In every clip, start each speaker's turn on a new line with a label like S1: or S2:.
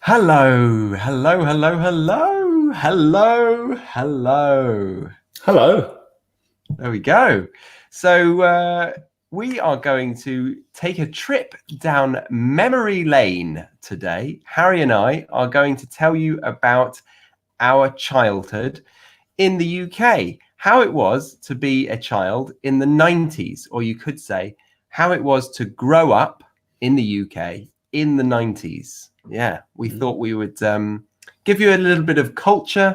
S1: Hello, hello, hello, hello, hello, hello.
S2: Hello.
S1: There we go. So we are going to take a trip down memory lane today. Harry and I are going to tell you about our childhood in the UK, how it was to be a child in the 90s, or you could say how it was to grow up in the UK in the 90s. Yeah, we thought we would give you a little bit of culture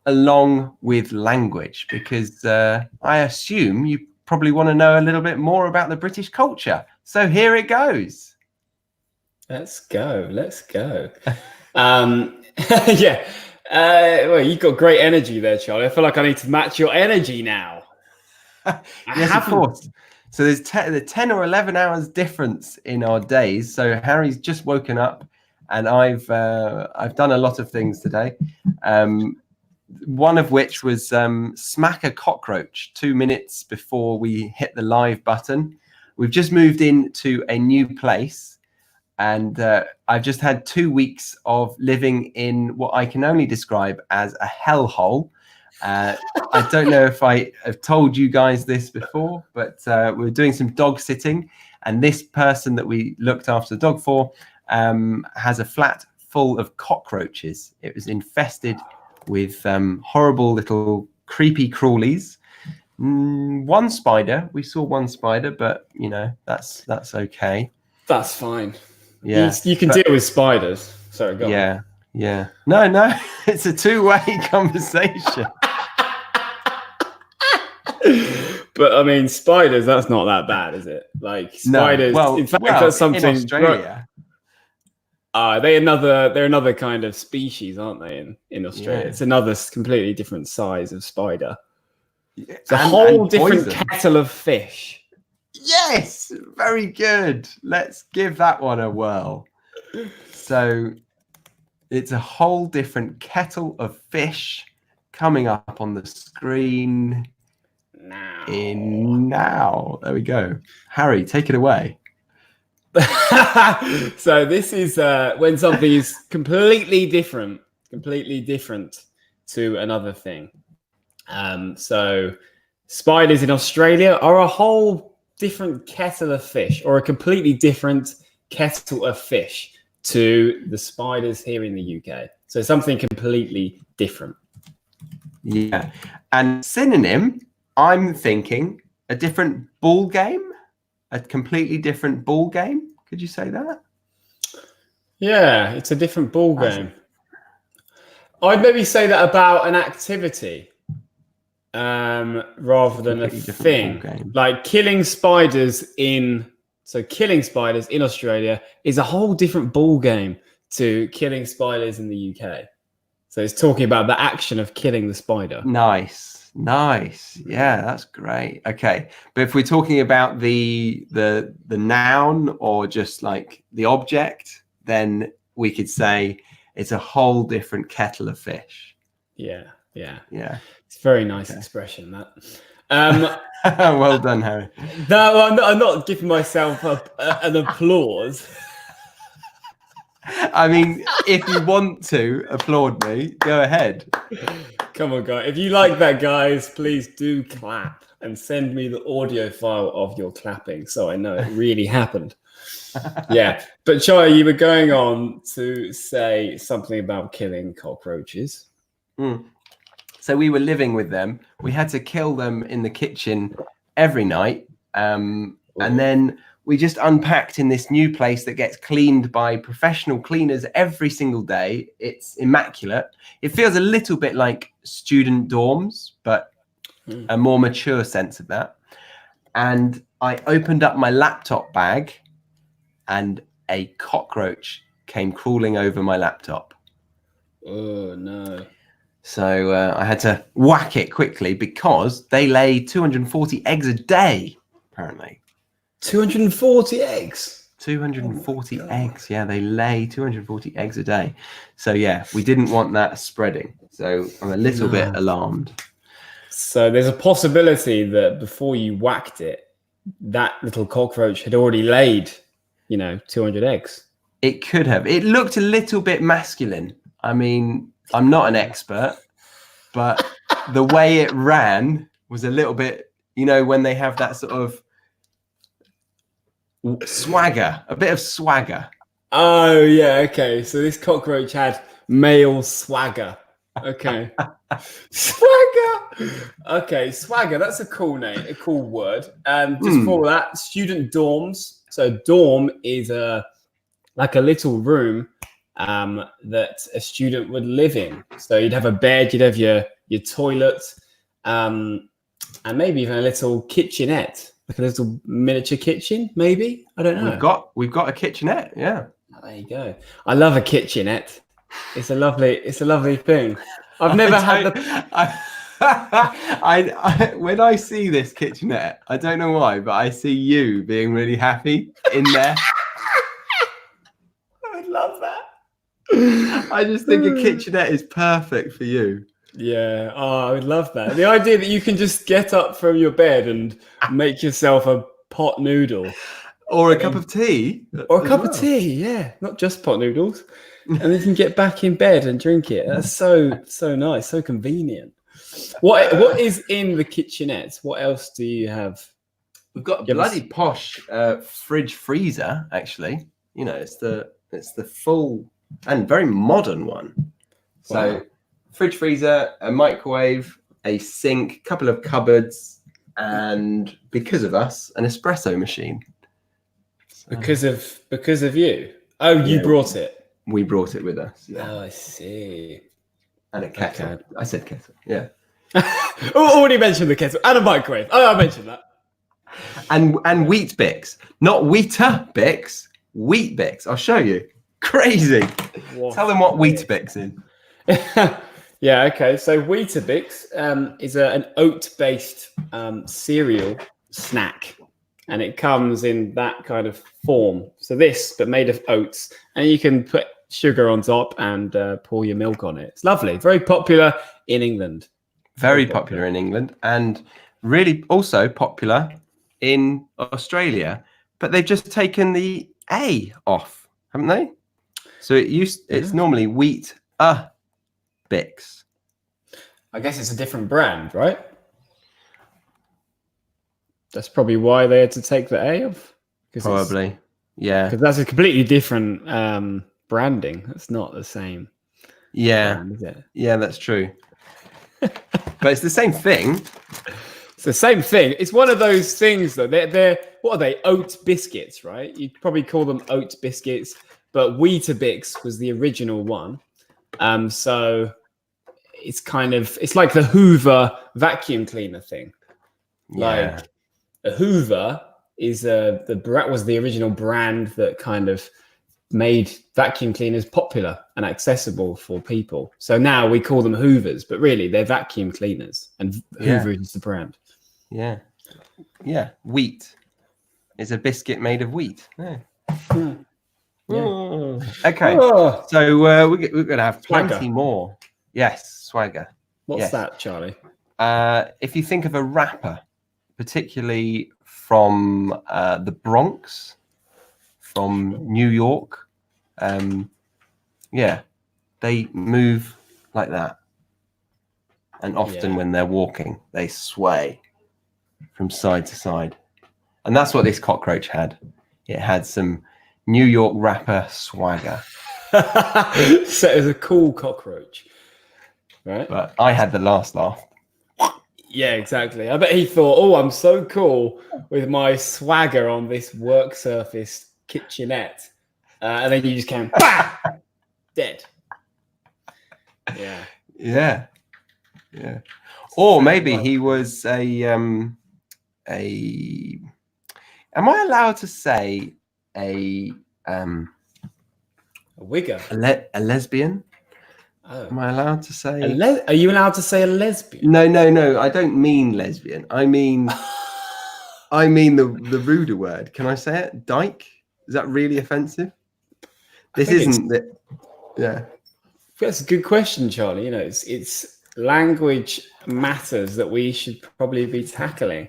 S1: along with language because I assume you probably want to know a little bit more about the British culture. So here it goes.
S2: Let's go. Let's go. Yeah. Well, you've got great energy there, Charlie. I feel like I need to match your energy now.
S1: Yes, of course. So there's 10 or 11 hours difference in our days. So Harry's just woken up, and I've done a lot of things today. One of which was smack a cockroach 2 minutes before we hit the live button. We've just moved into a new place, and I've just had 2 weeks of living in what I can only describe as a hellhole. I don't know if I have told you guys this before, but we were doing some dog sitting, and this person that we looked after the dog for has a flat full of cockroaches. It was infested with horrible little creepy crawlies. One spider. We saw one spider, but you know that's okay.
S2: That's fine.
S1: Yeah,
S2: you can deal with spiders. Sorry, go
S1: on. Yeah. No, it's a two-way conversation.
S2: But I mean, spiders, that's not that bad, is it? Like spiders,
S1: no. Well,
S2: in fact, that's something.
S1: In Australia.
S2: They're another kind of species, aren't they? In Australia, It's another completely different size of spider. It's a whole different kettle of fish.
S1: Yes, very good. Let's give that one a whirl. So it's a whole different kettle of fish coming up on the screen now. There we go. Harry, take it away.
S2: So this is when something is completely different to another thing. So spiders in Australia are a whole different kettle of fish, or a completely different kettle of fish to the spiders here in the UK. So something completely different.
S1: Yeah. And synonym, I'm thinking a different ball game, a completely different ball game. Could you say that?
S2: Yeah, it's a different ball game. I'd maybe say that about an activity rather than a thing. Like killing spiders in Australia is a whole different ball game to killing spiders in the UK. So it's talking about the action of killing the spider.
S1: Nice. Yeah, that's great. Okay, but if we're talking about the noun or just like the object, then we could say it's a whole different kettle of fish.
S2: Yeah. It's a very nice expression, that.
S1: Well done, Harry.
S2: No, I'm not giving myself an applause.
S1: I mean, if you want to applaud me, go ahead.
S2: Come on, guys. If you like that, guys, please do clap and send me the audio file of your clapping so I know it really happened. Yeah. But Charlie, you were going on to say something about killing cockroaches.
S1: So we were living with them. We had to kill them in the kitchen every night. And then we just unpacked in this new place that gets cleaned by professional cleaners every single day. It's immaculate. It feels a little bit like student dorms, but a more mature sense of that. And I opened up my laptop bag and a cockroach came crawling over my laptop.
S2: Oh, no.
S1: So I had to whack it quickly because they lay 240 eggs a day, apparently.
S2: 240 eggs?
S1: 240 eggs. Yeah, they lay 240 eggs a day. So, yeah, we didn't want that spreading. So I'm a little bit alarmed.
S2: So there's a possibility that before you whacked it, that little cockroach had already laid, 200 eggs.
S1: It could have. It looked a little bit masculine. I mean, I'm not an expert, but the way it ran was a little bit, you know, when they have that sort of swagger, a bit of swagger.
S2: Oh yeah, okay. So this cockroach had male swagger. Okay. Swagger. Okay, swagger. That's a cool name, a cool word. Just for that, student dorms. So dorm is like a little room that a student would live in. So you'd have a bed, you'd have your toilet, and maybe even a little kitchenette, like a little miniature kitchen. Maybe, I don't know.
S1: We've got a kitchenette. Yeah.
S2: Oh, there you go. I love a kitchenette. It's a lovely thing. I've never had
S1: when I see this kitchenette, I don't know why, but I see you being really happy in there.
S2: I would love that.
S1: I just think a kitchenette is perfect for you.
S2: Yeah. Oh, I would love that. The idea that you can just get up from your bed and make yourself a pot noodle.
S1: Or a cup of tea.
S2: Or a cup of tea, yeah. Not just pot noodles. And then you can get back in bed and drink it. That's so nice, so convenient. What is in the kitchenette? What else do you have?
S1: We've got a bloody posh fridge freezer, actually. You know, it's the full and very modern one. So fridge freezer, a microwave, a sink, couple of cupboards, and because of us, an espresso machine.
S2: Because of you. Oh, you brought it.
S1: We brought it with us. Yeah.
S2: Oh, I see.
S1: And a kettle. Okay. I said kettle. Yeah.
S2: Already mentioned the kettle and a microwave. Oh, I mentioned that.
S1: And wheat bix, not Weetabix. Wheat bix. I'll show you. Crazy. What? Tell them what Weetabix is.
S2: Yeah. Okay. So Weetabix is an oat-based cereal snack. And it comes in that kind of form. So this, but made of oats. And you can put sugar on top and pour your milk on it. It's lovely. Very popular in England.
S1: Very popular in England. And really also popular in Australia. But they've just taken the A off, haven't they? So it's normally Wheat Bix.
S2: I guess it's a different brand, right? That's probably why they had to take the A off.
S1: Probably, yeah.
S2: Because that's a completely different branding. That's not the same.
S1: Yeah,
S2: brand, is it?
S1: Yeah, that's true. But it's the same thing.
S2: It's the same thing. It's one of those things though. They're what are they? Oat biscuits, right? You'd probably call them oat biscuits, but Weetabix was the original one. So it's like the Hoover vacuum cleaner thing.
S1: Yeah.
S2: Like a Hoover was the original brand that kind of made vacuum cleaners popular and accessible for people. So now we call them Hoovers, but really they're vacuum cleaners, and Hoover is the brand.
S1: Yeah, yeah. Wheat is a biscuit made of wheat. Yeah. Yeah. Okay, so we're gonna have plenty more. Yes, swagger.
S2: What's that, Charlie?
S1: If you think of a rapper, particularly from the Bronx, from New York, they move like that. And often when they're walking, they sway from side to side. And that's what this cockroach had. It had some New York rapper swagger.
S2: So it was a cool cockroach, right?
S1: But I had the last laugh.
S2: Yeah, exactly. I bet he thought, "Oh, I'm so cool with my swagger on this work surface kitchenette," and then you just came, bah! Dead. Yeah.
S1: Or maybe he was a. Am I allowed to say a
S2: wigger?
S1: A lesbian? Oh. Am I allowed to say?
S2: Are you allowed to say a lesbian?
S1: No. I don't mean lesbian. I mean the ruder word. Can I say it? Dyke? Is that really offensive? This isn't. Yeah.
S2: That's a good question, Charlie. You know, it's language matters that we should probably be tackling.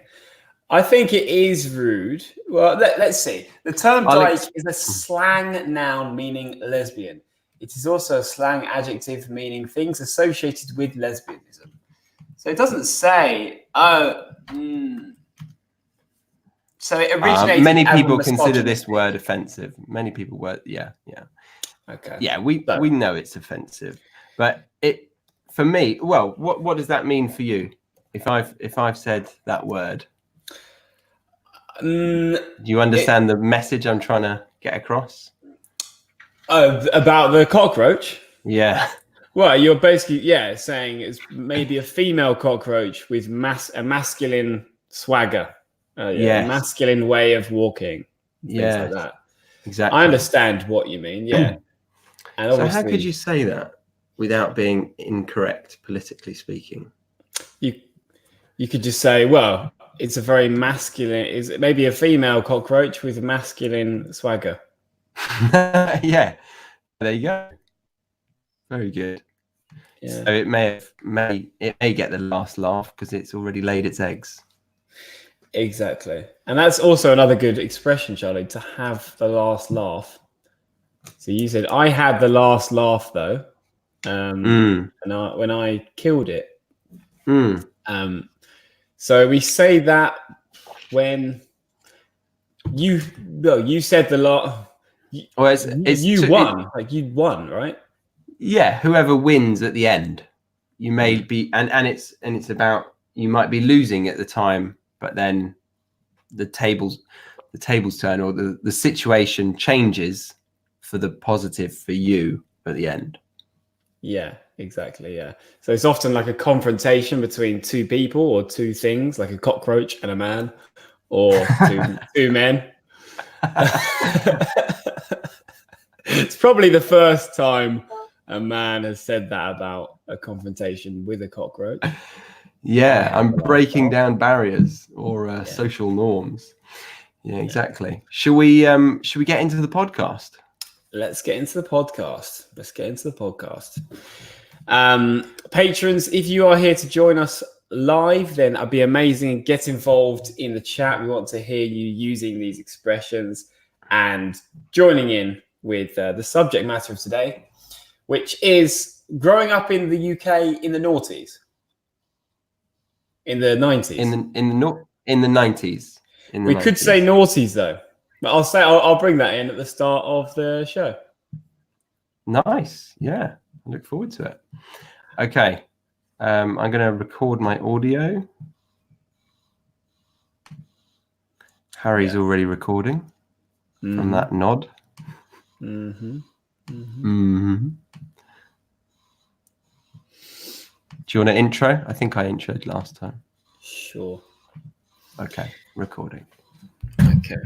S2: I think it is rude. Well, let's see. The term dyke
S1: Alex-
S2: is a slang noun meaning lesbian. It is also a slang adjective meaning things associated with lesbianism. So it doesn't say, So it originated.
S1: Many
S2: as a
S1: people consider
S2: misogyny.
S1: this word offensive. Many people were, yeah.
S2: Okay.
S1: Yeah, we know it's offensive, but it for me. Well, what does that mean for you? If I've said that word, do you understand the message I'm trying to get across?
S2: About the cockroach.
S1: Yeah.
S2: Well, you're basically saying it's maybe a female cockroach with a masculine swagger, a masculine way of walking, things like that.
S1: Exactly.
S2: I understand what you mean. Yeah. And
S1: so how could you say that without being incorrect, politically speaking?
S2: You could just say, well, it's a very masculine. Is it maybe a female cockroach with a masculine swagger?
S1: Yeah. There you go. Very good. Yeah. So it may get the last laugh because it's already laid its eggs.
S2: Exactly. And that's also another good expression, Charlie, to have the last laugh. So you said, I had the last laugh, though, and when I killed it. So we say that when you said the last. Well, you won. You won, right?
S1: Yeah. Whoever wins at the end, you may be, and it's about, you might be losing at the time, but then the tables turn, or the situation changes for the positive for you at the end. Yeah,
S2: exactly. Yeah. So it's often like a confrontation between two people or two things, like a cockroach and a man, or two men. It's probably the first time a man has said that about a confrontation with a cockroach.
S1: Yeah, I'm breaking down barriers or social norms. Yeah, exactly. Yeah. Should we get into the podcast?
S2: Let's get into the podcast. Patrons, if you are here to join us live, then that'd be amazing. Get involved in the chat. We want to hear you using these expressions and joining in with the subject matter of today, which is growing up in the UK in the noughties. In the 90s.
S1: In the 90s.
S2: We could say noughties though. But I'll bring that in at the start of the show.
S1: Nice. Yeah. I look forward to it. Okay. I'm going to record my audio. Harry's already recording from that nod. Do you want an intro? I think I introed last time.
S2: Sure.
S1: Okay. Recording.
S2: Okay.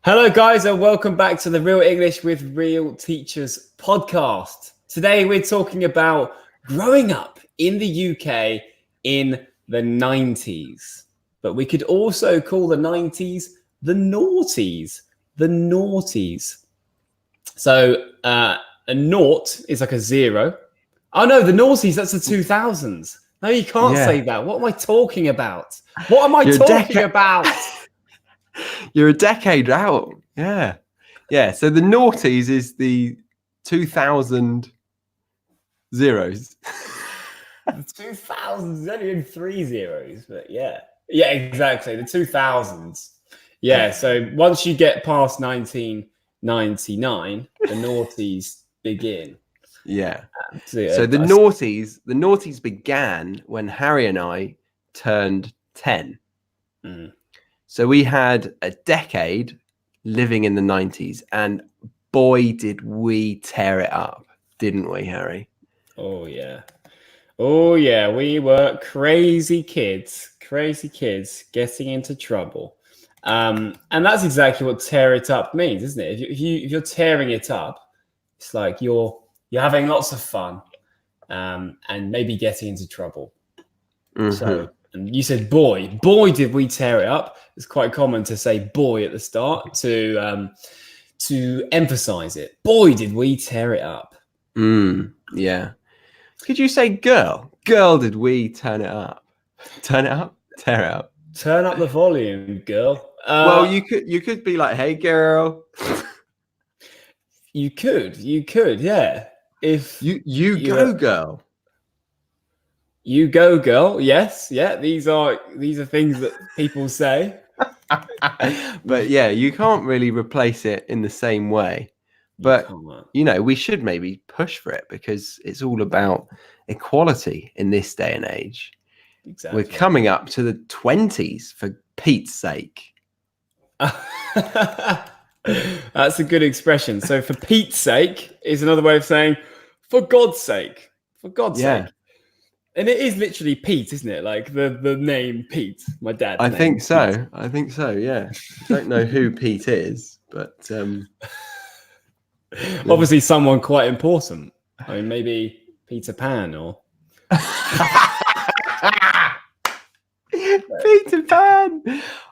S2: Hello, guys, and welcome back to the Real English with Real Teachers podcast. Today, we're talking about growing up in the UK in the 90s. But we could also call the 90s the noughties. The noughties. So, a naught is like a zero. Oh, no, the noughties, that's the 2000s. No, you can't say that. What am I talking about? What am I talking about?
S1: You're a decade out. Yeah. Yeah. So the noughties is the 2000 zeros.
S2: The 2000s, only in 3 zeros, but yeah. Yeah, exactly. The 2000s. Yeah. So once you get past 1999, the noughties begin.
S1: Yeah. So the noughties began when Harry and I turned 10. So we had a decade living in the 90s, and boy, did we tear it up, didn't we, Harry?
S2: Oh, yeah. Oh, yeah. We were crazy kids getting into trouble. And that's exactly what tear it up means, isn't it? If you're tearing it up, it's like you're having lots of fun and maybe getting into trouble. So, and you said boy, did we tear it up. It's quite common to say boy at the start to emphasize it. Boy, did we tear it up.
S1: Yeah. Could you say girl? Girl, did we turn it up? Turn it up, tear it up.
S2: Turn up the volume, girl.
S1: Well, you could be like, "Hey, girl."
S2: You could, yeah. If
S1: you go, girl.
S2: You go, girl. Yes, yeah. These are things that people say.
S1: But yeah, you can't really replace it in the same way. But we should maybe push for it because it's all about equality in this day and age.
S2: Exactly.
S1: We're coming up to the 20s, for Pete's sake.
S2: That's a good expression. So for Pete's sake is another way of saying for God's sake. For God's sake. And it is literally Pete, isn't it? Like the name Pete, my dad's name.
S1: I think so, yeah. Don't know who Pete is, but
S2: obviously someone quite important. I mean, maybe Peter Pan or
S1: Peter Pan.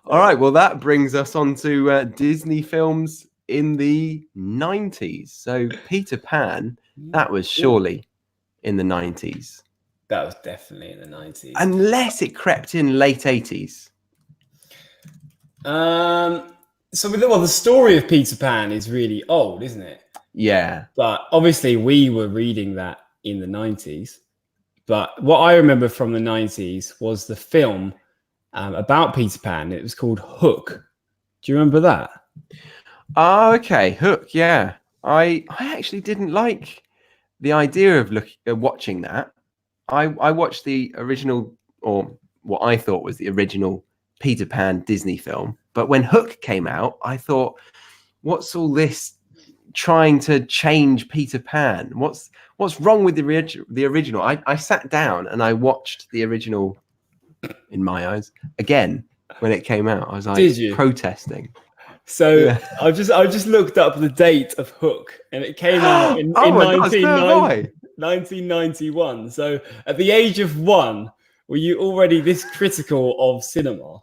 S1: All right, well, that brings us on to Disney films in the 90s. So Peter Pan, that was surely in the 90s.
S2: That was definitely in the 90s.
S1: Unless it crept in late 80s.
S2: So the story of Peter Pan is really old, isn't it?
S1: Yeah.
S2: But obviously we were reading that in the 90s. But what I remember from the 90s was the film about Peter Pan. It was called Hook. Do you remember that?
S1: Oh, okay. Hook, yeah. I actually didn't like the idea of watching that. I watched the original, or what I thought was the original Peter Pan Disney film. But when Hook came out, I thought, what's all this trying to change Peter Pan? What's wrong with the original? I sat down and I watched the original, in my eyes, again when it came out. I was like protesting.
S2: So yeah. I just looked up the date of Hook, and it came out in 1991. So at the age of 1, were you already this critical of cinema?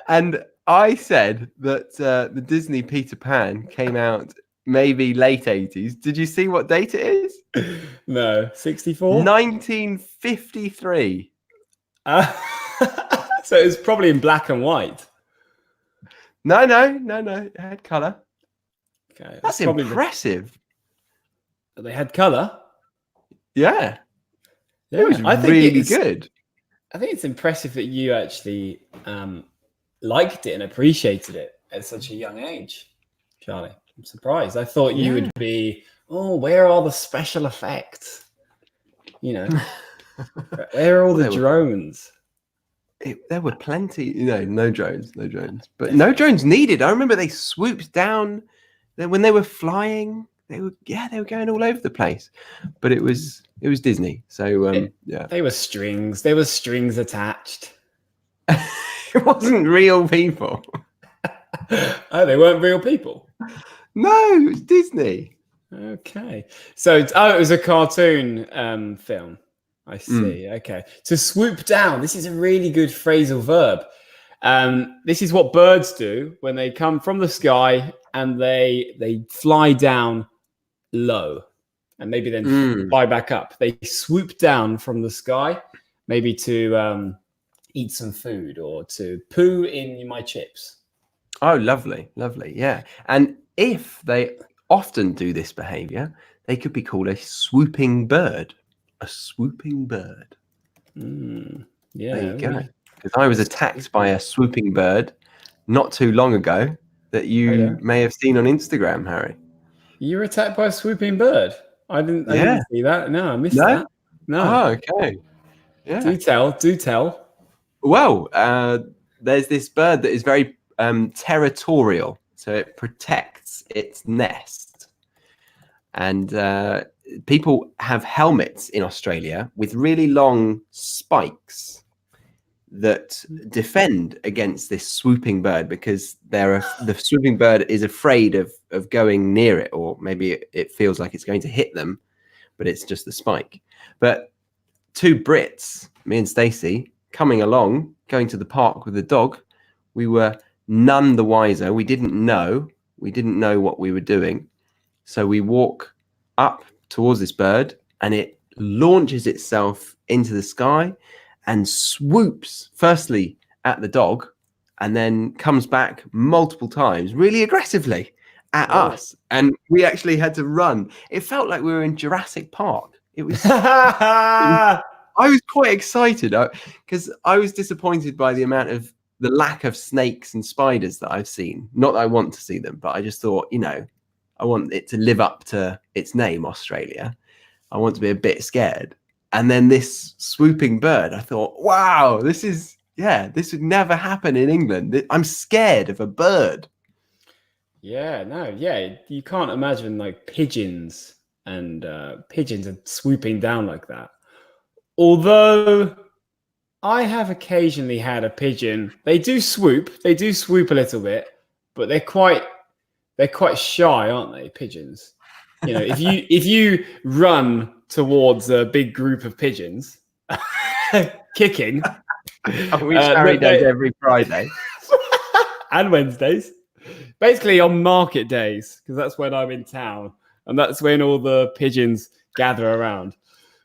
S1: And I said that the Disney Peter Pan came out maybe late 80s. Did you see what date it is?
S2: No, 64?
S1: 1953.
S2: So it was probably in black and white.
S1: No. It had colour.
S2: Okay,
S1: that's impressive.
S2: They had colour?
S1: Yeah. It was really good.
S2: I think it's impressive that you actually liked it and appreciated it at such a young age, Charlie. I'm surprised. I thought you would be, where are the special effects? Where are all the drones?
S1: There were plenty, no drones, but no drones needed. I remember they swooped down when they were flying. They were going all over the place, but it was Disney. So
S2: they were strings. There were strings attached.
S1: It wasn't real people.
S2: Oh, they weren't real people.
S1: No, it was Disney.
S2: Okay, so it was a cartoon film. I see. Okay. To swoop down. This is a really good phrasal verb. This is what birds do when they come from the sky and they fly down low and maybe then fly back up. They swoop down from the sky, maybe to eat some food or to poo in my chips.
S1: Oh, lovely. Yeah. And if they often do this behavior, they could be called a swooping bird. A swooping bird.
S2: Yeah,
S1: there you go. Because I was attacked by a swooping bird not too long ago that you may have seen on Instagram, Harry.
S2: You were attacked by a swooping bird? I didn't see that. No, I missed that. No.
S1: Oh, okay. Yeah.
S2: Do tell.
S1: Well, there's this bird that is very territorial, so it protects its nest, and people have helmets in Australia with really long spikes that defend against this swooping bird because the swooping bird is afraid of going near it, or maybe it feels like it's going to hit them, but it's just the spike. But 2 Brits, me and Stacey, coming along, going to the park with the dog, we were none the wiser. We didn't know what we were doing. So we walk up towards this bird and it launches itself into the sky and swoops firstly at the dog and then comes back multiple times really aggressively at us. And we actually had to run. It felt like we were in Jurassic Park. It was, I was quite excited because I was disappointed by the lack of snakes and spiders that I've seen. Not that I want to see them, but I just thought, I want it to live up to its name, Australia. I want to be a bit scared. And then this swooping bird, I thought, wow, this would never happen in England. I'm scared of a bird.
S2: Yeah, you can't imagine like pigeons and swooping down like that. Although I have occasionally had a pigeon. They do swoop a little bit, but they're quite shy, aren't they, pigeons? If you run towards a big group of pigeons kicking,
S1: we carry those every Friday
S2: and Wednesdays, basically on market days, because that's when I'm in town and that's when all the pigeons gather around.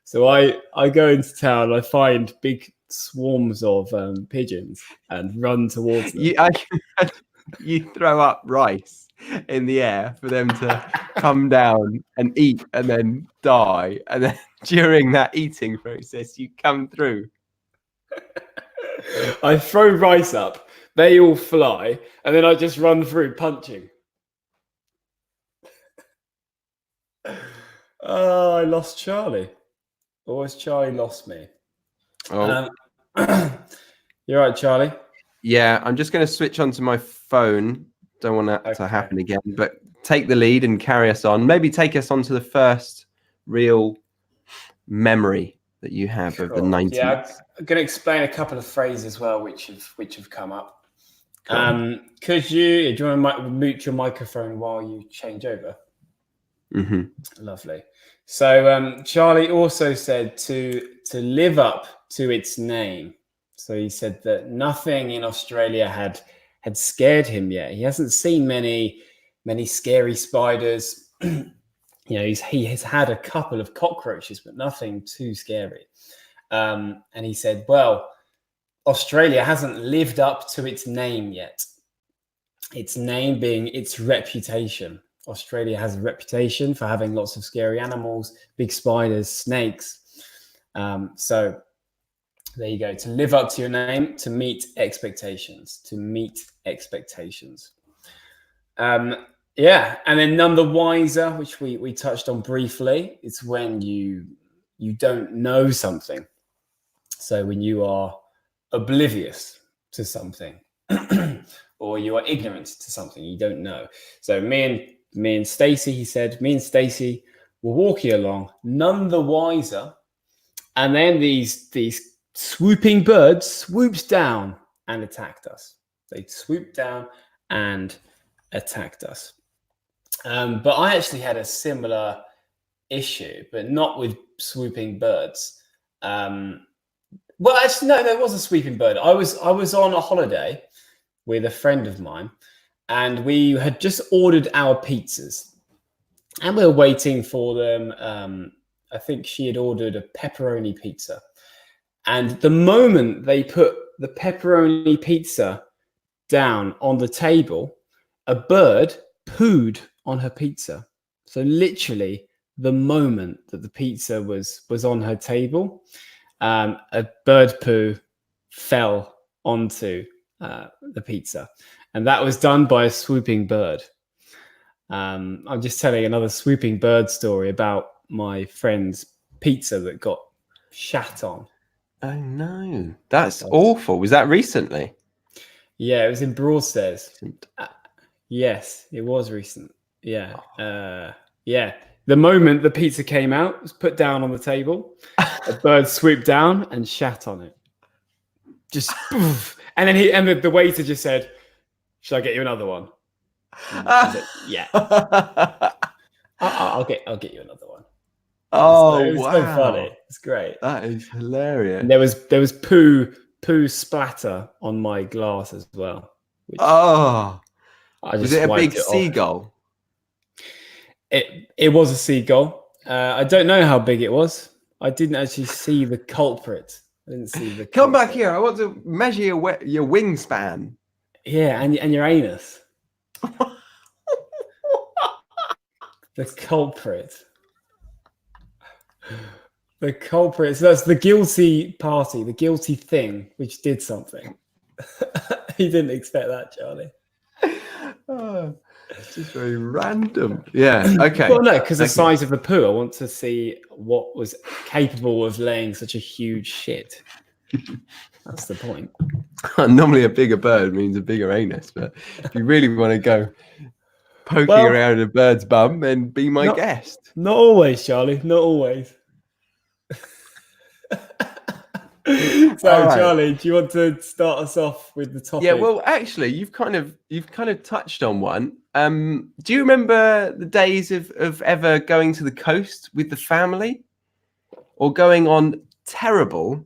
S2: So I go into town, I find big swarms of pigeons and run towards them.
S1: You throw up rice in the air for them to come down and eat and then die. And then during that eating process, you come through.
S2: I throw rice up, they all fly, and then I just run through punching. Oh, I lost Charlie. Or has Charlie lost me?
S1: Oh.
S2: You're right, Charlie.
S1: Yeah, I'm just going to switch onto my phone. Don't want that to happen again, but take the lead and carry us on. Maybe take us on to the first real memory that you have of the 90s.
S2: Yeah, I'm going to explain a couple of phrases as well, which have come up. Cool. Do you want to mute your microphone while you change over?
S1: Mm-hmm.
S2: Lovely. So Charlie also said to live up to its name. So he said that nothing in Australia had scared him yet. He hasn't seen many scary spiders. He has had a couple of cockroaches, but nothing too scary. And he said, well, Australia hasn't lived up to its name yet. Its name being its reputation. Australia has a reputation for having lots of scary animals, big spiders, snakes. So there you go. To live up to your name, to meet expectations. Yeah, and then none the wiser, which we touched on briefly. It's when you don't know something. So when you are oblivious to something, or you are ignorant to something you don't know. So me and Stacey, he said, me and Stacey were walking along, none the wiser, and then these swooping birds swooped down and attacked us. They swooped down and attacked us. But I actually had a similar issue, but not with swooping birds. Well, actually, no, there was a swooping bird. I was on a holiday with a friend of mine, and we had just ordered our pizzas, and we were waiting for them. I think she had ordered a pepperoni pizza, and the moment they put the pepperoni pizza down on the table, a bird pooed on her pizza. So literally, the moment that the pizza was on her table, a bird poo fell onto the pizza, and that was done by a swooping bird. I'm just telling another swooping bird story about my friend's pizza that got shat on.
S1: Oh no, that's awful. Was that recently?
S2: Yeah, it was in Broadstairs. Yes, it was recent. Yeah. Yeah. The moment the pizza came out, it was put down on the table. A bird swooped down and shat on it. Just poof. And then the waiter just said, "Should I get you another one?" Said, yeah. I'll get you another one. It was so funny. It's great.
S1: That is hilarious.
S2: And there was poo splatter on my glass as well.
S1: Was it a big seagull?
S2: It was a seagull. I don't know how big it was. I didn't actually see the culprit. I didn't see the
S1: Come back
S2: culprit.
S1: here. I want to measure your wingspan.
S2: Yeah, and your anus. The culprit. The culprit. So that's the guilty party, the guilty thing, which did something. You didn't expect that, Charlie.
S1: Oh, it's just very random. Yeah. Okay.
S2: Well, no, because the
S1: Okay.
S2: size of the poo. I want to see what was capable of laying such a huge shit. That's the point.
S1: Normally, a bigger bird means a bigger anus, but if you really want to go poking
S2: Well,
S1: around a bird's bum, then be my guest.
S2: Not always, Charlie. Not always. So,
S1: All right.
S2: Charlie, do you want to start us off with the topic?
S1: Yeah. Well, actually, you've kind of touched on one. Do you remember the days of ever going to the coast with the family, or going on terrible,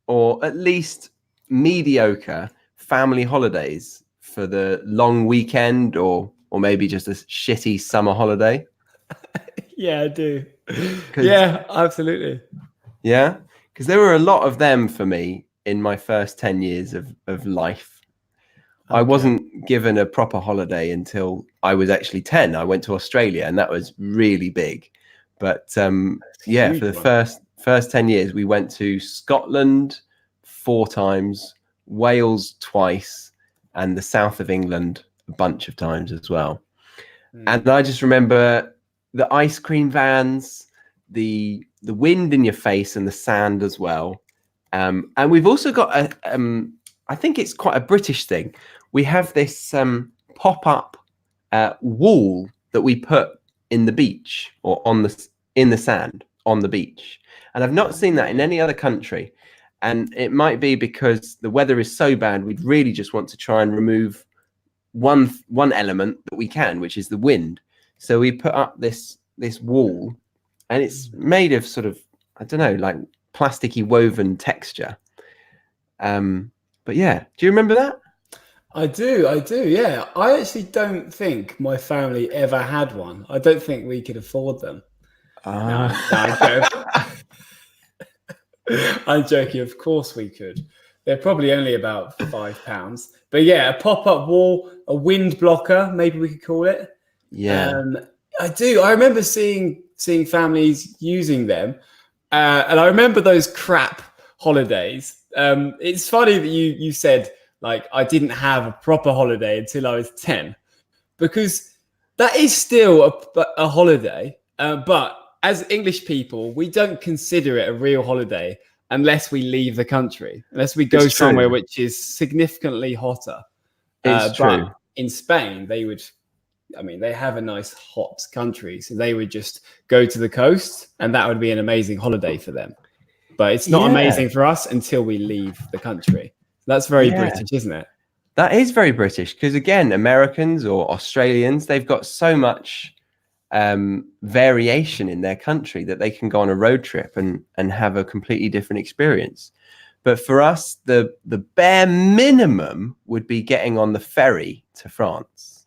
S1: or at least mediocre family holidays for the long weekend, or maybe just a shitty summer holiday?
S2: Yeah, I do. Yeah, absolutely.
S1: Yeah, because there were a lot of them for me in my first 10 years of life. I wasn't given a proper holiday until I was actually 10. I went to Australia, and that was really big. But yeah, for the first 10 years, we went to Scotland 4 times, Wales twice, and the south of England a bunch of times as well. And I just remember the ice cream vans, the wind in your face, and the sand as well. And we've also got I think it's quite a British thing. We have this pop-up wall that we put in the beach, or in the sand on the beach. And I've not seen that in any other country. And it might be because the weather is so bad, we'd really just want to try and remove one element that we can, which is the wind. So we put up this wall, and it's made of sort of, I don't know, like plasticky woven texture. But yeah, do you remember that?
S2: I do, yeah. I actually don't think my family ever had one. I don't think we could afford them. I'm joking. Of course we could. They're probably only about £5. But yeah, a pop-up wall, a wind blocker, maybe we could call it.
S1: Yeah.
S2: I do. I remember seeing families using them. And I remember those crap holidays. It's funny that you said, like, I didn't have a proper holiday until I was 10, because that is still a holiday. But as English people, we don't consider it a real holiday unless we leave the country, unless we go somewhere which is significantly hotter.
S1: It's true.
S2: But in Spain, they have a nice hot country, so they would just go to the coast, and that would be an amazing holiday for them. But it's not amazing for us until we leave the country. That's very British, isn't it?
S1: That is very British, because again, Americans or Australians, they've got so much variation in their country that they can go on a road trip and have a completely different experience. But for us, the bare minimum would be getting on the ferry to France,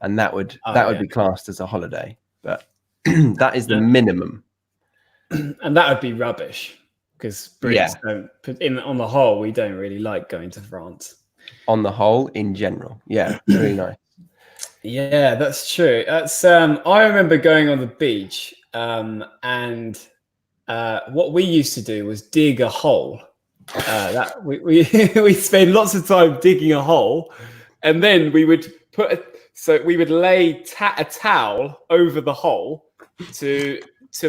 S1: and that would be classed as a holiday. But that is the minimum.
S2: And that would be rubbish, because Brits don't. On the whole, we don't really like going to France.
S1: On the whole, in general, yeah, really nice.
S2: Yeah, that's true. That's I remember going on the beach, and what we used to do was dig a hole. That we spend lots of time digging a hole, and then we would lay a towel over the hole to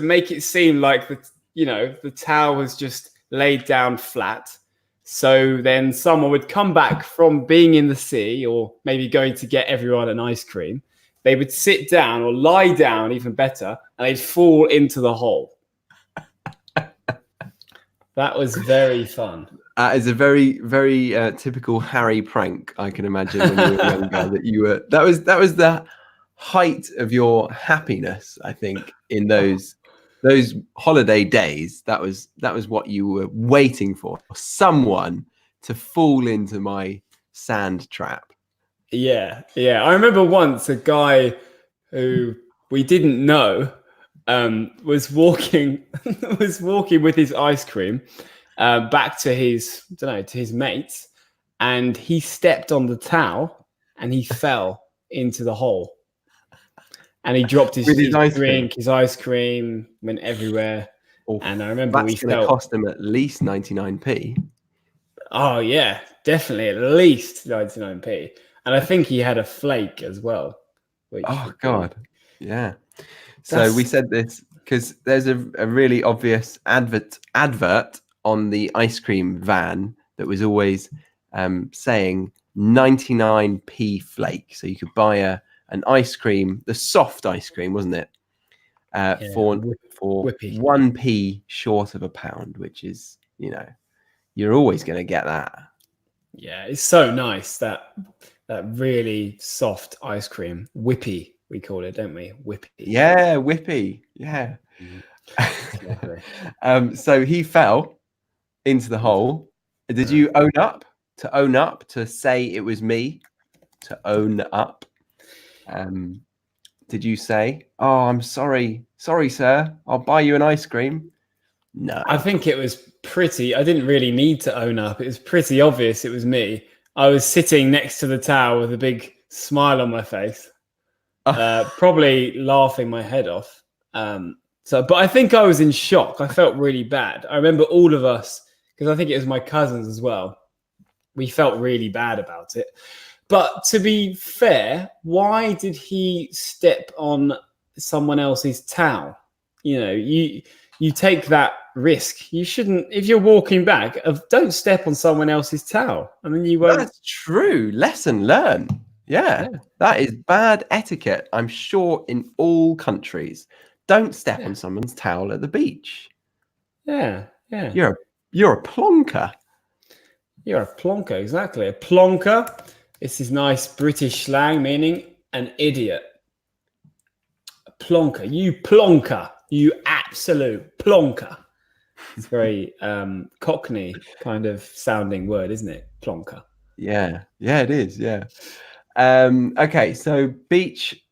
S2: make it seem like the towel was just laid down flat. So then someone would come back from being in the sea, or maybe going to get everyone an ice cream. They would sit down or lie down, even better, and they'd fall into the hole. That was very fun.
S1: It's a very, very typical Harry prank, I can imagine, when you were younger. That was the height of your happiness, I think, in those holiday days. That was what you were waiting for someone to fall into my sand trap.
S2: Yeah. I remember once a guy who we didn't know was walking was walking with his ice cream back to his to his mates, and he stepped on the towel and he fell into the hole, and he dropped his
S1: ice
S2: drink, his ice cream went everywhere.
S1: Oh,
S2: and I remember
S1: that's going to cost him at least 99p.
S2: Oh yeah, definitely at least 99p, and I think he had a flake as well.
S1: Oh God, yeah. So we said this because there's a really obvious advert on the ice cream van that was always saying 99p flake. So you could buy an ice cream, the soft ice cream, wasn't it? For
S2: whippy.
S1: 1p short of a pound, which is, you're always going to get that.
S2: Yeah, it's so nice, that really soft ice cream. Whippy, we call it, don't we? Whippy.
S1: Yeah, whippy. Yeah.
S2: Exactly.
S1: So he fell into the hole. Did you own up? To own up, to say it was me, to own up. Did you say, "Oh, I'm sorry, sir, I'll buy you an ice cream"? No.
S2: I think it was I didn't really need to own up. It was pretty obvious it was me. I was sitting next to the towel with a big smile on my face, probably laughing my head off. But I think I was in shock. I felt really bad. I remember all of us, because I think it was my cousins as well, we felt really bad about it. But to be fair, why did he step on someone else's towel? You take that risk. You shouldn't, if you're walking back, don't step on someone else's towel. I mean, you won't.
S1: That's true. Lesson learned. Yeah, that is bad etiquette, I'm sure, in all countries. Don't step on someone's towel at the beach.
S2: Yeah.
S1: You're a plonker.
S2: You're a plonker, exactly. A plonker. This is nice British slang meaning an idiot. A plonker. You plonker. You absolute plonker. It's very Cockney kind of sounding word, isn't it? Plonker.
S1: Yeah, it is. Yeah. Okay, so beach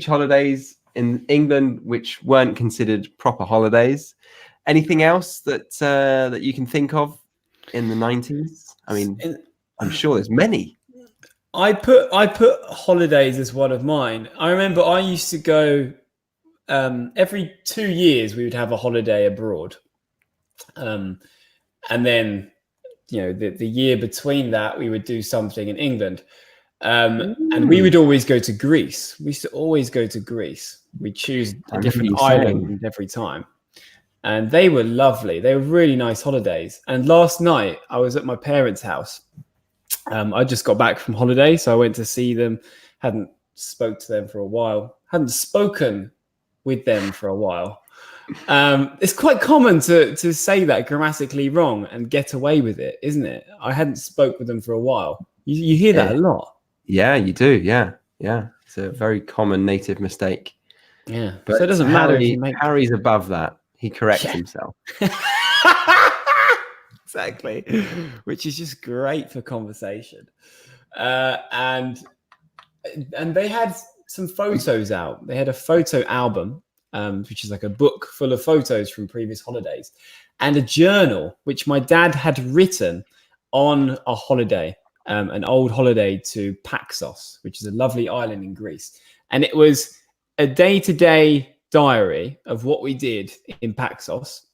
S1: holidays in England, which weren't considered proper holidays. Anything else that you can think of in the 90s? I mean, I'm sure there's many.
S2: I put holidays as one of mine. I remember I used to go every 2 years. We would have a holiday abroad, and then the year between that we would do something in England. And we would always go to Greece. We used to always go to Greece. We choose a different island every time. And they were lovely. They were really nice holidays. And last night I was at my parents' house. I just got back from holiday, so I went to see them. Hadn't spoke to them for a while. Hadn't spoken with them for a while. It's quite common to say that grammatically wrong and get away with it, isn't it? I hadn't spoke with them for a while. You hear that a lot.
S1: Yeah, you do. Yeah. It's a very common native mistake.
S2: Yeah, but so it doesn't matter.
S1: Harry's above that. He corrects himself.
S2: Exactly, which is just great for conversation. And they had some photos out. They had a photo album, which is like a book full of photos from previous holidays, and a journal which my dad had written on a holiday, an old holiday to Paxos, which is a lovely island in Greece. And it was a day-to-day diary of what we did in Paxos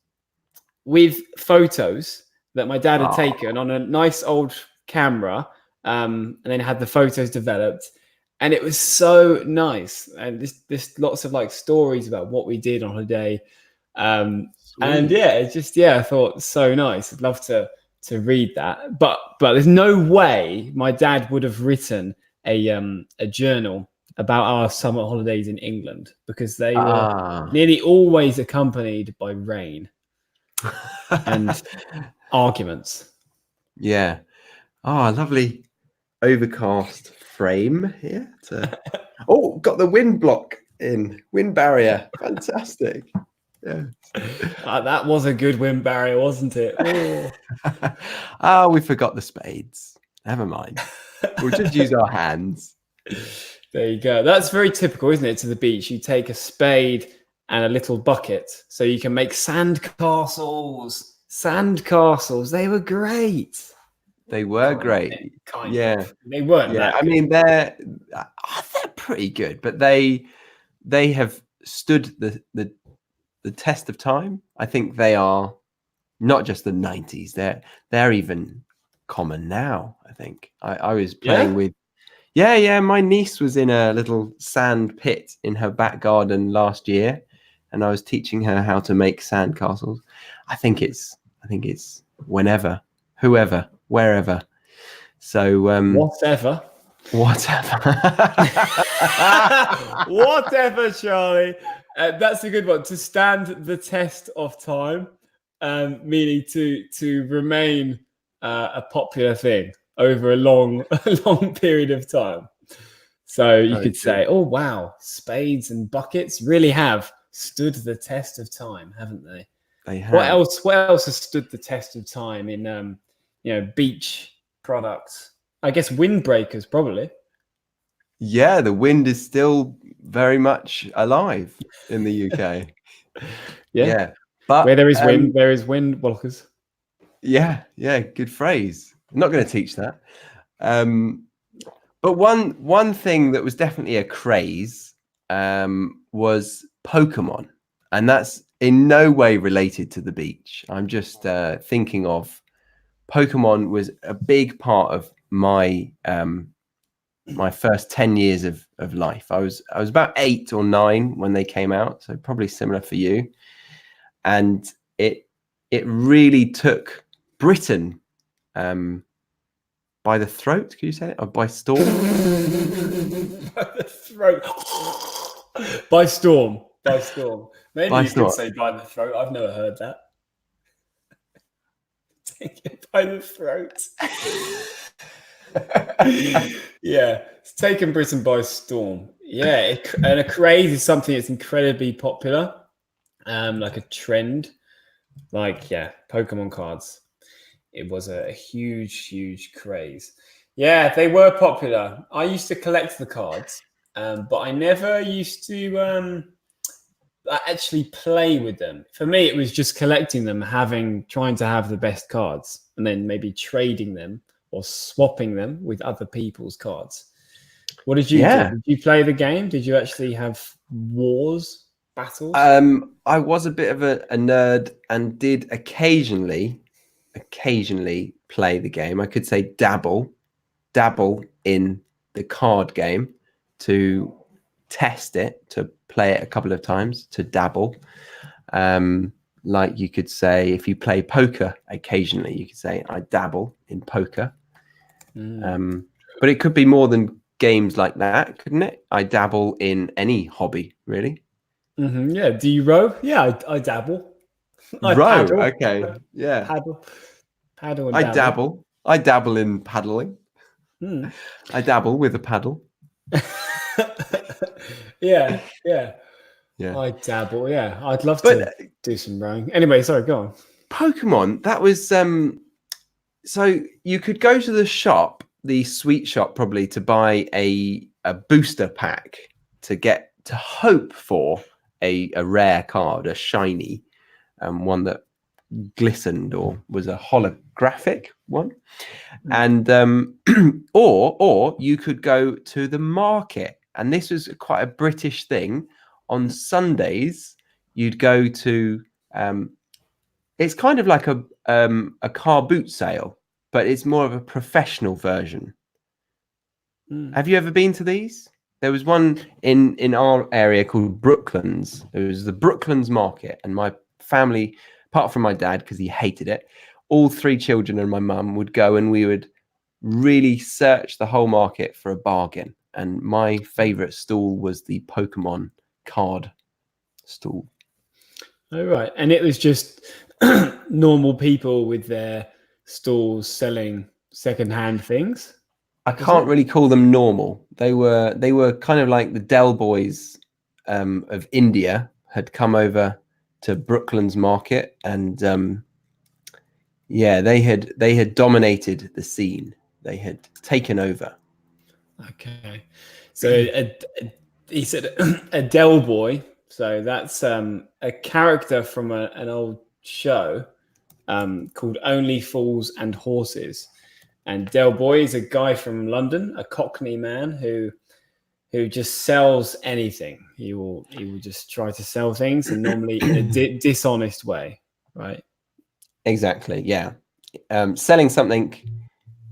S2: with photos that my dad had taken on a nice old camera, and then had the photos developed. And it was so nice. And this lots of like stories about what we did on holiday. And it's just, I thought so nice. I'd love to read that. But there's no way my dad would have written a journal about our summer holidays in England, because they were nearly always accompanied by rain and arguments.
S1: Yeah. Lovely overcast frame here. Got the wind barrier. Fantastic. Yeah.
S2: That was a good wind barrier, wasn't it?
S1: We forgot the spades. Never mind. We'll just use our hands.
S2: There you go. That's very typical, isn't it? To the beach, you take a spade and a little bucket, so you can make sand castles. Sand castles. They were great.
S1: They were great.
S2: Kind of. They weren't that
S1: I
S2: good.
S1: mean, they're pretty good, but they have stood the test of time. I think they are not just the 90s. They're even common now. I think I was playing with. Yeah. My niece was in a little sand pit in her back garden last year, and I was teaching her how to make sand castles. I think it's whenever, whoever, wherever. So
S2: whatever, whatever, Charlie. That's a good one. To stand the test of time, meaning to remain a popular thing over a long period of time. So you could say, oh wow, spades and buckets really have stood the test of time, haven't they?
S1: They have.
S2: What else has stood the test of time in beach products? I guess windbreakers, probably.
S1: Yeah, the wind is still very much alive in the UK. Yeah. But
S2: where there is wind, there is wind blockers.
S1: Yeah, good phrase. I'm not going to teach that. But one thing that was definitely a craze was Pokemon, and that's in no way related to the beach. I'm just thinking of Pokemon was a big part of my my first 10 years of life. I was about 8 or 9 when they came out, so probably similar for you. And it really took Britain by the throat. Can you say it? Or by storm?
S2: By the throat. By storm. Maybe you could say by the throat. I've never heard that. Take it by the throat. Yeah, it's taken Britain by storm. Yeah, and a craze is something that's incredibly popular, like a trend. Like, Pokemon cards. It was a huge craze. Yeah, they were popular. I used to collect the cards, but I never used to actually play with them. For me, it was just collecting them, trying to have the best cards, and then maybe trading them or swapping them with other people's cards. What did you do? Did you play the game? Did you actually have battles?
S1: I was a bit of a nerd and did occasionally play the game. I could say dabble in the card game, to test it, to play it a couple of times, to dabble. Like you could say, if you play poker occasionally, you could say I dabble in poker. But it could be more than games like that, couldn't it? I dabble in any hobby, really.
S2: Mm-hmm. Yeah. Do you row? Yeah, I dabble.
S1: I row. Paddle. Okay. Yeah.
S2: Paddle. And
S1: I dabble in paddling. I dabble with a paddle.
S2: Yeah. I dabble. Yeah, I'd love to do some rowing. Anyway, sorry, go on.
S1: Pokemon. That was so you could go to the shop, the sweet shop, probably, to buy a booster pack to hope for a rare card, a shiny one that glistened or was a holographic one. And or you could go to the market, and this was quite a British thing. On Sundays you'd go to it's kind of like a car boot sale, but it's more of a professional version. Have you ever been to these? There was one in our area called Brooklands. It was the Brooklands market, and my family, apart from my dad because he hated it, all 3 children and my mum would go, and we would really search the whole market for a bargain. And my favorite stall was the Pokemon card stall.
S2: Oh, right. And it was just normal people with their stalls selling secondhand things?
S1: I can't really call them normal. They were kind of like the Del Boys of India had come over to Brooklands market, and they had dominated the scene. They had taken over.
S2: Okay, so he said a Del Boy. So that's a character from an old show called Only Fools and Horses. And Del Boy is a guy from London, a Cockney man who just sells anything. He will just try to sell things, and normally in a dishonest way, right?
S1: Exactly. Yeah. Selling something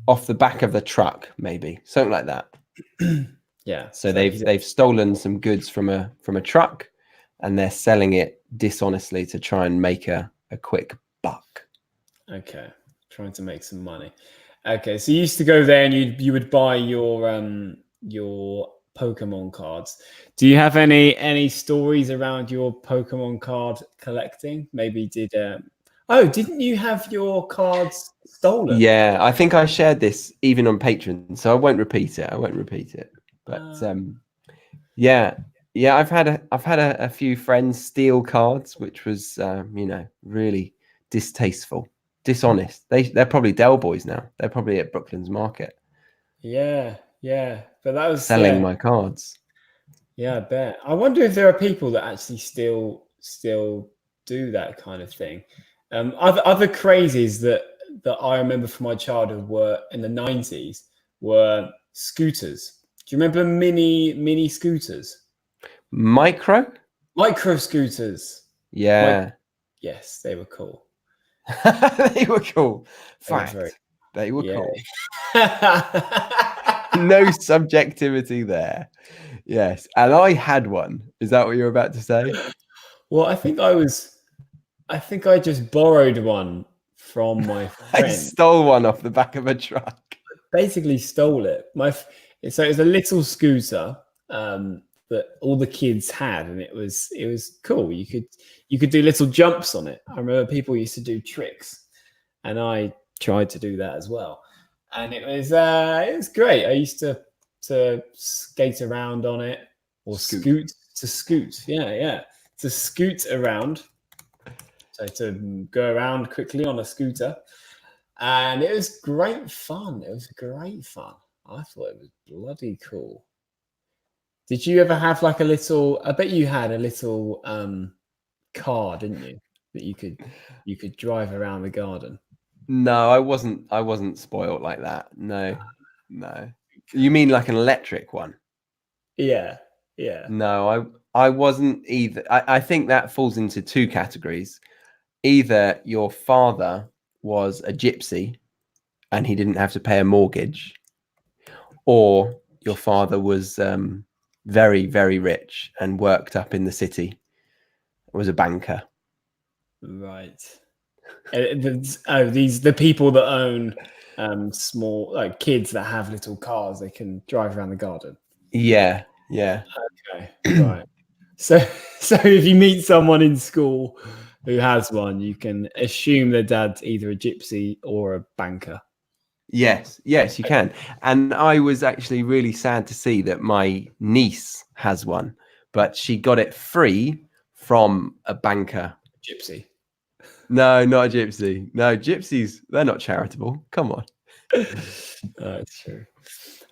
S1: off the back of the truck, maybe something like that.
S2: Yeah.
S1: So they've stolen some goods from a truck, and they're selling it dishonestly to try and make a quick buck.
S2: Okay, trying to make some money. Okay, so you used to go there and you would buy your Pokemon cards. Do you have any stories around your Pokemon card collecting? Maybe didn't you have your cards stolen?
S1: Yeah, I think I shared this even on Patreon, so I won't repeat it. But yeah, I've had a few friends steal cards, which was really distasteful, dishonest. They're probably Del Boys now. They're probably at Brooklands Market.
S2: Yeah, but that was
S1: selling my cards.
S2: Yeah, I bet. I wonder if there are people that actually still do that kind of thing. Other crazes that I remember from my childhood were in the 90s were scooters. Do you remember mini scooters?
S1: Micro
S2: scooters.
S1: Yeah.
S2: Yes, they were cool.
S1: They were cool. Fact. They were cool. No subjectivity there. Yes. And I had one. Is that what you're about to say?
S2: Well, I think I just borrowed one from my friend.
S1: I stole one off the back of a truck.
S2: Basically stole it. So it was a little scooter that all the kids had, and it was cool. You could do little jumps on it. I remember people used to do tricks, and I tried to do that as well. And it was great. I used to skate around on it, or scoot. Yeah, to scoot around. So to go around quickly on a scooter, and it was great fun. I thought it was bloody cool. Did you ever have like a little? I bet you had a little car, didn't you? That you could drive around the garden.
S1: No, I wasn't spoiled like that. No. You mean like an electric one?
S2: Yeah.
S1: No, I wasn't either. I think that falls into two categories. Either your father was a gypsy and he didn't have to pay a mortgage, or your father was very, very rich and worked up in the city, was a banker.
S2: Right. The people that own small, like kids that have little cars, they can drive around the garden.
S1: Yeah.
S2: Okay. Right. So if you meet someone in school who has one, you can assume their dad's either a gypsy or a banker.
S1: Yes, you can. And I was actually really sad to see that my niece has one, but she got it free from a banker.
S2: Gypsy.
S1: No, not a gypsy. No, gypsies, they're not charitable. Come on.
S2: That's true.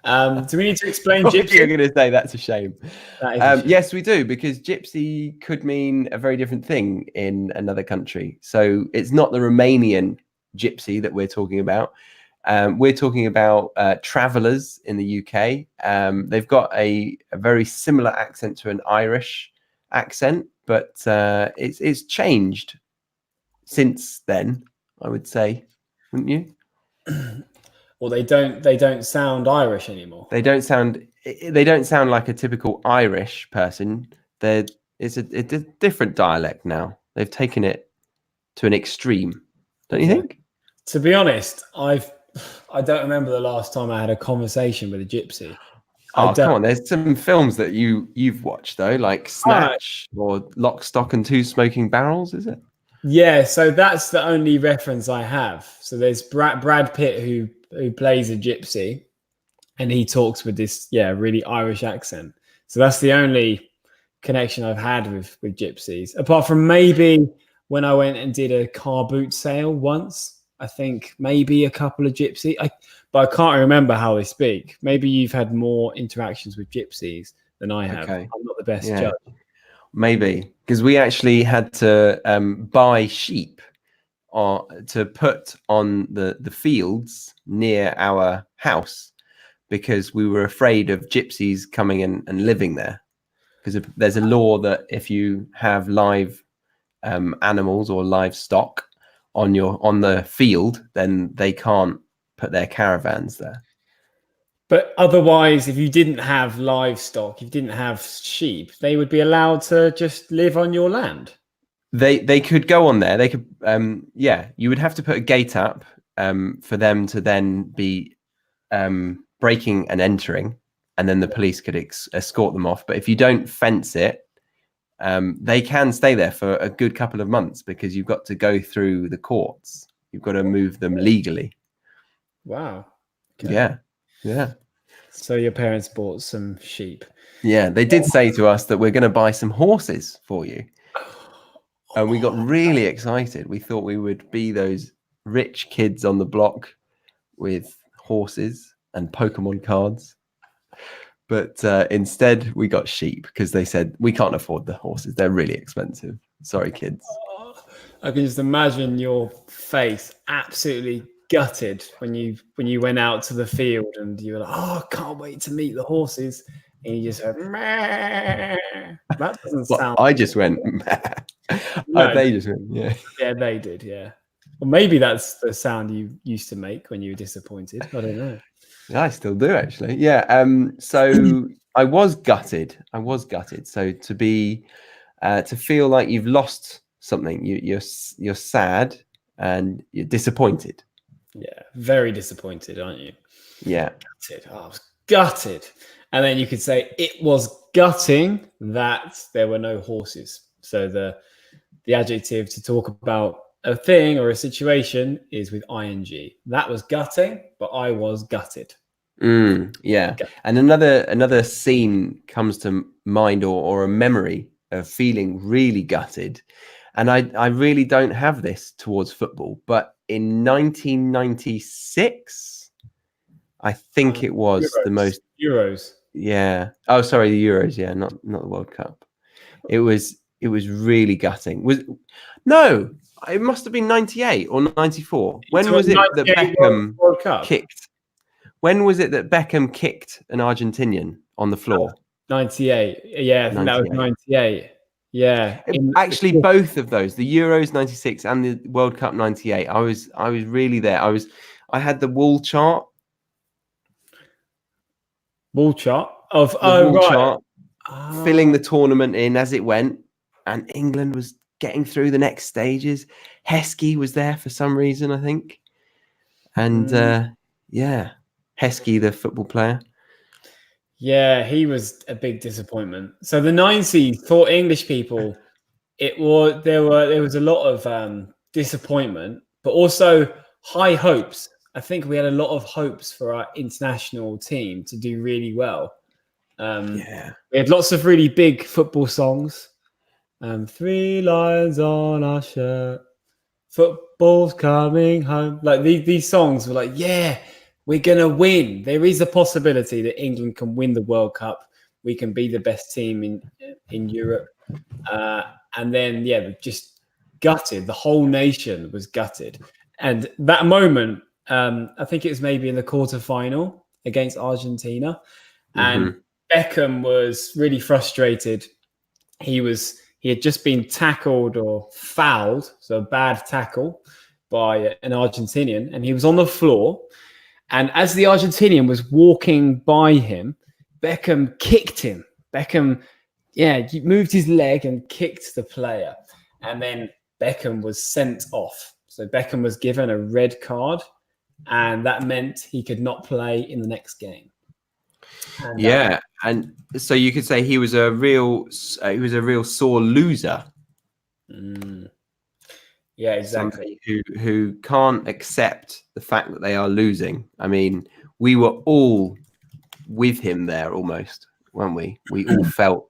S2: Do we need to explain gypsy?
S1: You're going to say that's a shame. Yes, we do, because gypsy could mean a very different thing in another country. So it's not the Romanian gypsy that we're talking about. We're talking about travelers in the UK. They've got a very similar accent to an Irish accent, but it's changed since then, I would say, wouldn't you?
S2: Well, they don't sound Irish anymore.
S1: They don't sound like a typical Irish person. It's a different dialect now. They've taken it to an extreme, don't you think?
S2: To be honest, I don't remember the last time I had a conversation with a gypsy.
S1: Oh, come on. There's some films that you've watched, though, like Snatch or Lock, Stock and Two Smoking Barrels, is it?
S2: Yeah, so that's the only reference I have. So there's Brad Pitt who plays a gypsy, and he talks with this really Irish accent. So that's the only connection I've had with gypsies, apart from maybe when I went and did a car boot sale once. I think maybe a couple of gypsies, but I can't remember how they speak. Maybe you've had more interactions with gypsies than I have. Okay. I'm not the best judge.
S1: maybe because we actually had to buy sheep to put on the fields near our house because we were afraid of gypsies coming in and living there. Because there's a law that if you have live animals or livestock on the field, then they can't put their caravans there.
S2: But otherwise, if you didn't have livestock, if you didn't have sheep, they would be allowed to just live on your land.
S1: They could go on there. They could, you would have to put a gate up for them to then be breaking and entering, and then the police could escort them off. But if you don't fence it, they can stay there for a good couple of months because you've got to go through the courts. You've got to move them legally.
S2: Wow. Okay.
S1: Yeah.
S2: So your parents bought some sheep.
S1: Yeah, they did say to us that we're going to buy some horses for you. And we got really excited. We thought we would be those rich kids on the block with horses and Pokemon cards. But instead, we got sheep because they said we can't afford the horses. They're really expensive. Sorry, kids.
S2: I can just imagine your face absolutely gutted when you went out to the field and you were like, "Oh, I can't wait to meet the horses." And you just heard, "Meh." That doesn't sound.
S1: I just went,
S2: No.
S1: they just went, yeah.
S2: Yeah, they did, yeah. Well, maybe that's the sound you used to make when you were disappointed. I don't know.
S1: Yeah, I still do actually. Yeah. So I was gutted. So to feel like you've lost something, you're sad and you're disappointed.
S2: Yeah, very disappointed, aren't you?
S1: Yeah.
S2: Gutted. Oh, I was gutted. And then you could say it was gutting that there were no horses. So the adjective to talk about a thing or a situation is with ing. That was gutting, but I was gutted.
S1: Yeah. And another scene comes to mind or a memory of feeling really gutted. And I really don't have this towards football, but in 1996, I think it was
S2: Euros. Euros.
S1: Yeah. Oh, sorry, the Euros. Yeah, not the World Cup. It was really gutting. It must have been 98 or 94. When was it that Beckham
S2: World Cup
S1: kicked? When was it that Beckham kicked an Argentinian on the floor?
S2: 98. Yeah, I think that was 98. Yeah.
S1: Actually, both of those, the Euros 96 and the World Cup 98. I was really there. I had the wall chart.
S2: Wall chart
S1: filling the tournament in as it went, and England was getting through the next stages. Heskey was there for some reason, I think, and Heskey, the football player.
S2: Yeah, he was a big disappointment. So the 90s for English people, there was a lot of disappointment, but also high hopes. I think we had a lot of hopes for our international team to do really well. We had lots of really big football songs. 3 lions on our shirt. Football's coming home. Like these songs were like, yeah, we're going to win. There is a possibility that England can win the World Cup. We can be the best team in Europe. And then, just gutted. The whole nation was gutted. And that moment, I think it was maybe in the quarterfinal against Argentina. And Beckham was really frustrated. He had just been tackled or fouled, so a bad tackle by an Argentinian, and he was on the floor. And as the Argentinian was walking by him, Beckham kicked him. He moved his leg and kicked the player. And then Beckham was sent off. So Beckham was given a red card, and that meant he could not play in the next game. And,
S1: and so you could say he was a real sore loser.
S2: Yeah, exactly.
S1: Somebody who can't accept the fact that they are losing. I mean, we were all with him there almost, weren't we? We all felt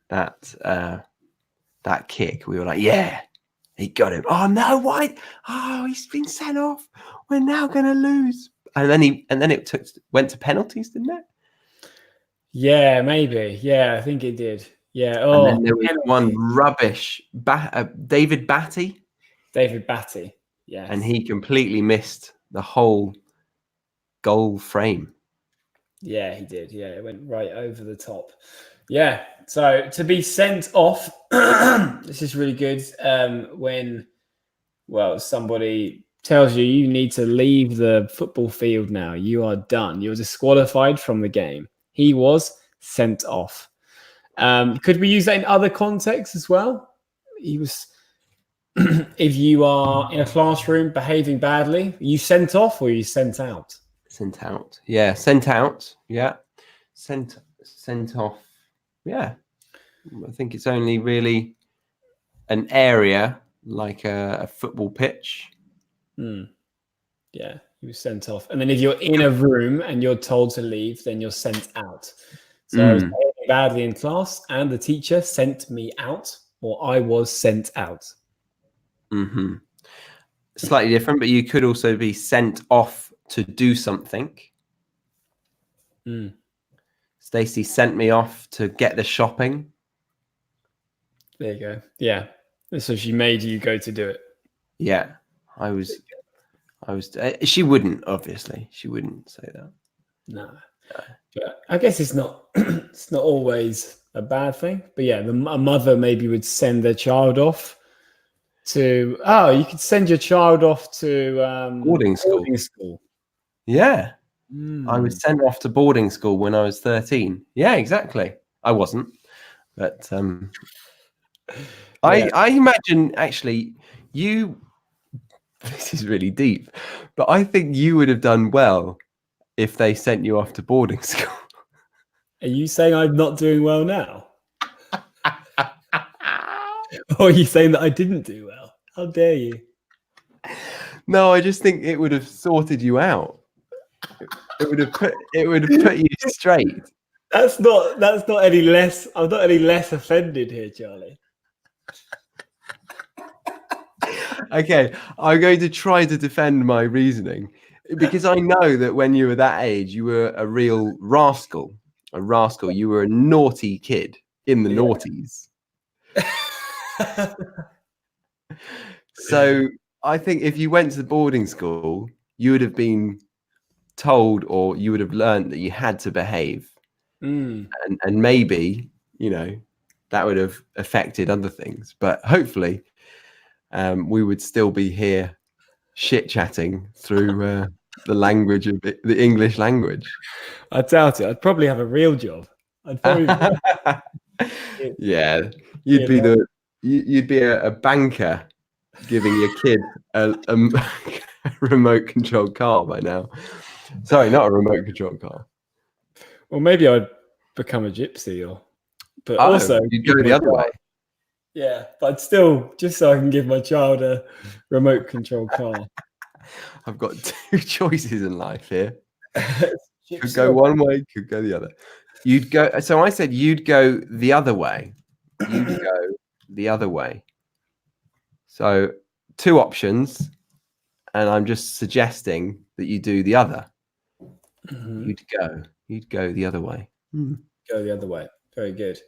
S1: that kick. We were like, yeah, he got him. Oh no, why? Oh, he's been sent off. We're now going to lose. And then it went to penalties, didn't it?
S2: Yeah, maybe. Yeah, I think it did. Yeah.
S1: And
S2: Oh,
S1: then there was one rubbish David Batty,
S2: David Batty. Yes.
S1: and he completely missed the whole goal frame.
S2: Yeah, he did. Yeah, it went right over the top. Yeah. So to be sent off, this is really good. When, well, somebody tells you need to leave the football field now, you are done. You're disqualified from the game. He was sent off. Could we use that in other contexts as well? He was. If you are in a classroom behaving badly, are you sent off or are you sent out?
S1: Sent out. Yeah, sent out. Yeah. Sent off. Yeah. I think it's only really an area like a football pitch.
S2: Yeah, he was sent off. And then if you're in a room and you're told to leave, then you're sent out. So I was behaving badly in class and the teacher sent me out, or I was sent out.
S1: Mm-hmm. Slightly different, but you could also be sent off to do something. Stacey sent me off to get the shopping.
S2: There you go. Yeah. So she made you go to do it.
S1: Yeah, I was. She wouldn't, obviously. She wouldn't say that.
S2: No. But I guess it's not. It's not always a bad thing. But yeah, a mother maybe would send their child off to. Oh, you could send your child off to
S1: Boarding school. Yeah. I was sent off to boarding school when I was 13. Yeah, exactly. I wasn't, but I imagine actually you. This is really deep, but I think you would have done well if they sent you off to boarding school.
S2: Are you saying I'm not doing well now? Or are you saying that I didn't do well? How dare you?
S1: No, I just think it would have sorted you out. It would have put you straight.
S2: That's not any less. I'm not any less offended here, Charlie.
S1: Okay, I'm going to try to defend my reasoning because I know that when you were that age, you were a real rascal. A rascal. You were a naughty kid in the noughties. So I think if you went to boarding school, you would have been told, or you would have learned that you had to behave, and maybe that would have affected other things. But hopefully, we would still be here chit chatting through the language of the English language.
S2: I doubt it. I'd probably have a real job. I'd probably.
S1: Yeah, you'd be a banker giving your kid a remote controlled car by now. Sorry, not a remote controlled car.
S2: Well, maybe I'd become a gypsy, but also
S1: you'd go the other way.
S2: Yeah, but still, just so I can give my child a remote control car.
S1: I've got two choices in life here. Could go one way, could go the other. You'd go. So I said you'd go the other way. You'd go the other way. So 2 options, and I'm just suggesting that you do the other. You'd go the other way.
S2: Go the other way. Very good.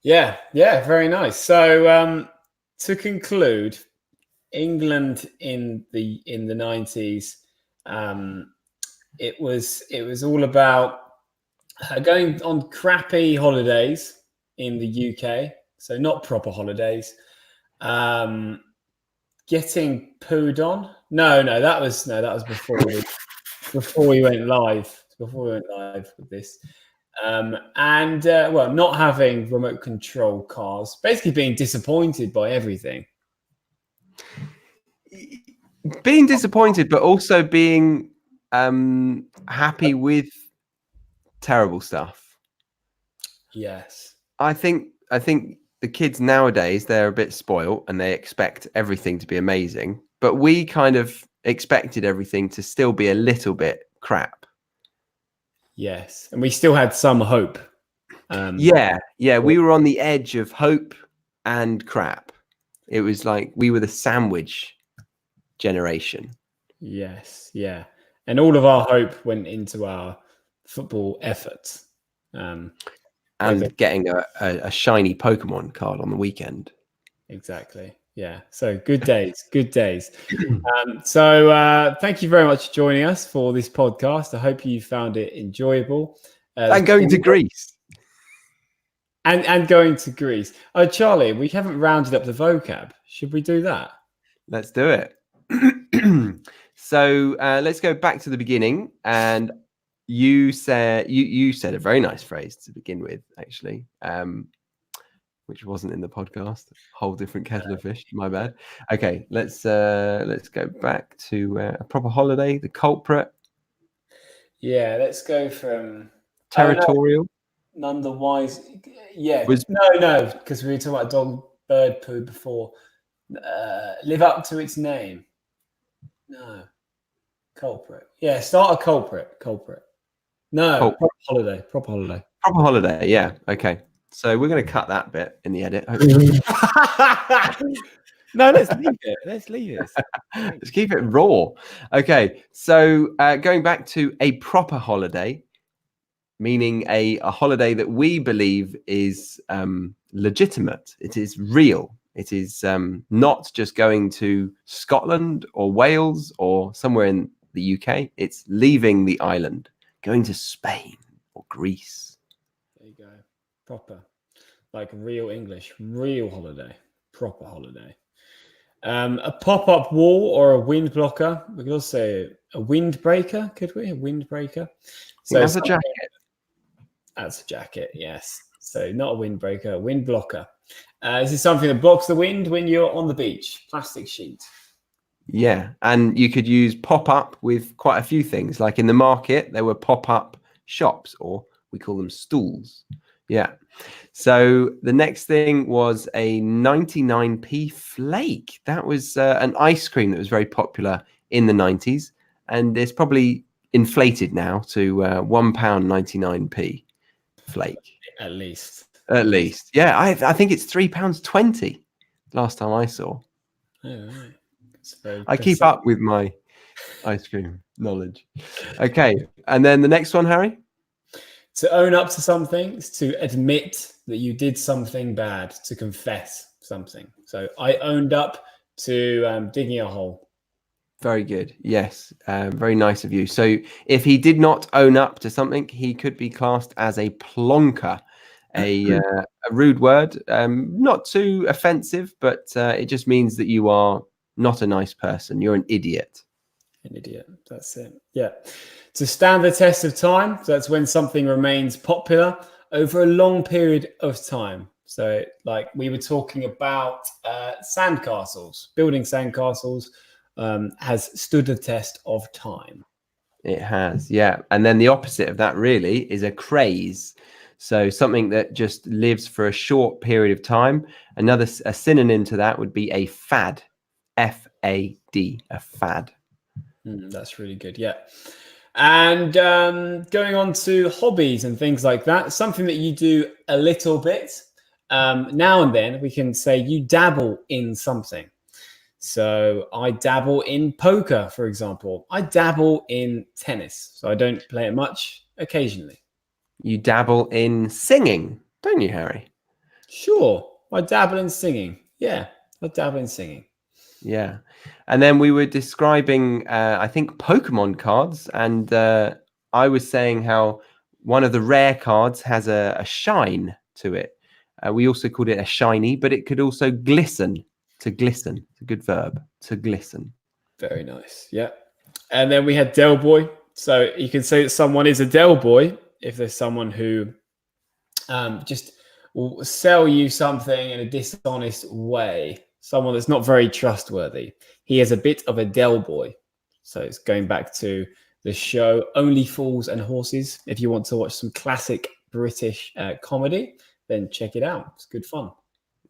S2: Yeah, very nice. So to conclude, England in the 90s, it was all about going on crappy holidays in the UK, so not proper holidays. Getting pooed on. No, that was before we went live. Before we went live with this. Not having remote control cars, basically being disappointed by everything.
S1: Being disappointed, but also being happy with terrible stuff.
S2: Yes.
S1: I think the kids nowadays, they're a bit spoiled and they expect everything to be amazing. But we kind of expected everything to still be a little bit crap.
S2: Yes, and we still had some hope.
S1: We were on the edge of hope and crap. It was like we were the sandwich generation.
S2: Yes, yeah. And all of our hope went into our football efforts.
S1: and getting a shiny Pokemon card on the weekend.
S2: Exactly. Yeah. So good days. Good days. So thank you very much for joining us for this podcast. I hope you found it enjoyable.
S1: And going to Greece.
S2: And going to Greece. Oh, Charlie, we haven't rounded up the vocab. Should we do that?
S1: Let's do it. So let's go back to the beginning. And you said you said a very nice phrase to begin with, actually, which wasn't in the podcast. Whole different kettle of fish. My bad. Okay, let's go back to a proper holiday. The culprit.
S2: Yeah, let's go from
S1: territorial.
S2: None the wise. Yeah,
S1: Was
S2: no, because we were talking about dog bird poo before. Live up to its name. No, culprit. Yeah, start a culprit. No, proper holiday.
S1: Yeah. Okay. So we're going to cut that bit in the edit.
S2: No, let's leave it.
S1: Let's keep it raw. Okay. So going back to a proper holiday, meaning a holiday that we believe is legitimate. It is real. It is not just going to Scotland or Wales or somewhere in the UK. It's leaving the island, going to Spain or Greece.
S2: There you go. Proper. Like real English. Real holiday. Proper holiday. A pop-up wall or a wind blocker. We could also say a windbreaker, could we? A windbreaker.
S1: So that's a jacket.
S2: That's a jacket, yes. So not a windbreaker, a wind blocker. This is something that blocks the wind when you're on the beach. Plastic sheet.
S1: Yeah, and you could use pop-up with quite a few things. Like in the market, there were pop-up shops, or we call them stools. Yeah. So the next thing was a 99p flake. That was an ice cream that was very popular in the 90s, and it's probably inflated now to £1.99p flake.
S2: At least.
S1: Yeah, I think it's £3.20 last time I saw.
S2: Oh, right.
S1: I keep up with my ice cream knowledge. Okay, and then the next one, Harry?
S2: To own up to something is to admit that you did something bad, to confess something. So I owned up to digging a hole.
S1: Very good. Yes, very nice of you. So if he did not own up to something, he could be classed as a plonker, a rude word, not too offensive, but it just means that you are not a nice person. You're an idiot.
S2: An idiot. That's it. Yeah. To stand the test of time. So that's when something remains popular over a long period of time. So like we were talking about sandcastles, building sandcastles has stood the test of time.
S1: It has, yeah. And then the opposite of that really is a craze. So something that just lives for a short period of time. A synonym to that would be a fad. F-A-D, a fad.
S2: That's really good, yeah. And going on to hobbies and things like that, something that you do a little bit. Now and then we can say you dabble in something. So I dabble in poker, for example. I dabble in tennis. So I don't play it much, occasionally.
S1: You dabble in singing, don't you, Harry?
S2: Sure. I dabble in singing. Yeah, I dabble in singing.
S1: Yeah. And then we were describing, I think, Pokemon cards. And I was saying how one of the rare cards has a shine to it. We also called it a shiny, but it could also glisten. To glisten. It's a good verb. To glisten.
S2: Very nice. Yeah. And then we had Del Boy. So you can say that someone is a Del Boy if there's someone who just will sell you something in a dishonest way. Someone that's not very trustworthy. He is a bit of a Del Boy. So it's going back to the show Only Fools and Horses. If you want to watch some classic British comedy, then check it out. It's good fun.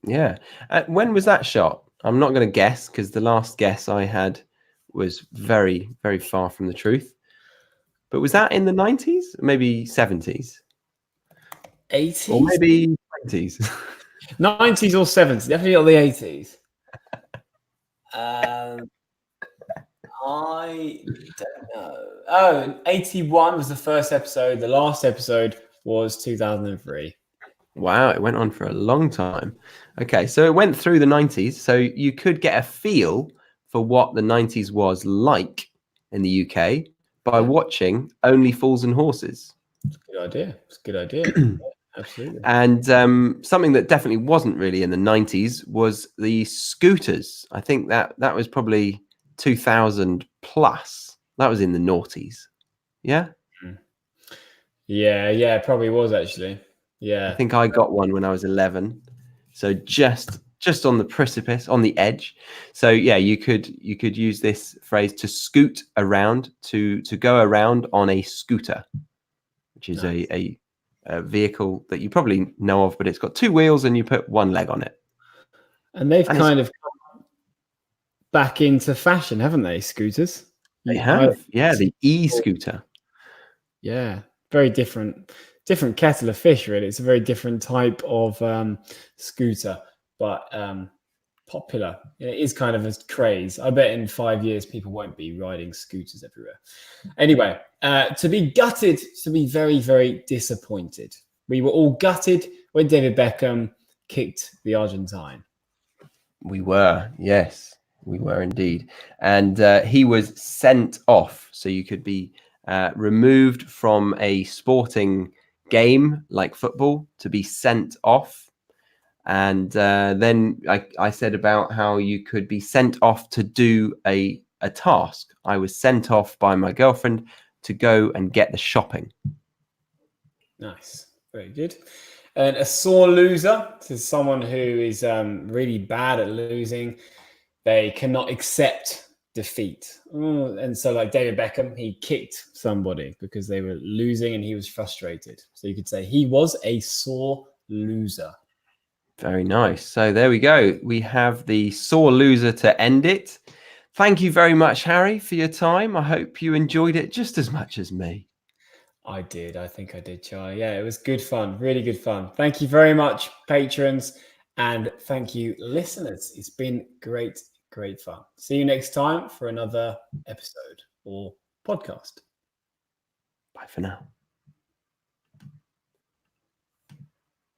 S1: Yeah. When was that shot? I'm not going to guess because the last guess I had was very, very far from the truth. But was that in the 90s? Maybe 70s?
S2: 80s?
S1: Or maybe 20s?
S2: 90s or 70s? Definitely not the 80s. I don't know. Oh, 81 was the first episode. The last episode was 2003.
S1: Wow, it went on for a long time. Okay, so it went through the 90s. So you could get a feel for what the 90s was like in the UK by watching Only Fools and Horses.
S2: Good idea. It's a good idea. Absolutely.
S1: And something that definitely wasn't really in the 90s was the scooters. I think that was probably 2000 plus. That was in the noughties. Yeah?
S2: Yeah, it probably was actually. Yeah.
S1: I think I got one when I was 11. So just on the precipice, on the edge. So yeah, you could use this phrase to scoot around, to go around on a scooter, which is
S2: Nice.
S1: a vehicle that you probably know of, but it's got two wheels and you put one leg on it.
S2: And they've
S1: And
S2: kind of come back into fashion, haven't they, scooters?
S1: they have, yeah, the e-scooter.
S2: Yeah, very different kettle of fish, really. It's a very different type of scooter, but popular. It is kind of a craze. I bet in 5 years people won't be riding scooters everywhere. Anyway, to be gutted, to be very, very disappointed. We were all gutted when David Beckham kicked the Argentine.
S1: We were, yes, we were indeed. And he was sent off. So you could be removed from a sporting game like football, to be sent off. And then I said about how you could be sent off to do a task. I was sent off by my girlfriend to go and get the shopping.
S2: Nice. Very good. And a sore loser, this is someone who is really bad at losing. They cannot accept defeat. And so like David Beckham, he kicked somebody because they were losing and he was frustrated. So you could say he was a sore loser.
S1: Very nice. So there we go. We have the sore loser to end it. Thank you very much, Harry, for your time. I hope you enjoyed it just as much as me.
S2: I did. I think I did, Charlie. Yeah, it was good fun. Really good fun. Thank you very much, patrons. And thank you, listeners. It's been great, great fun. See you next time for another episode or podcast.
S1: Bye for now.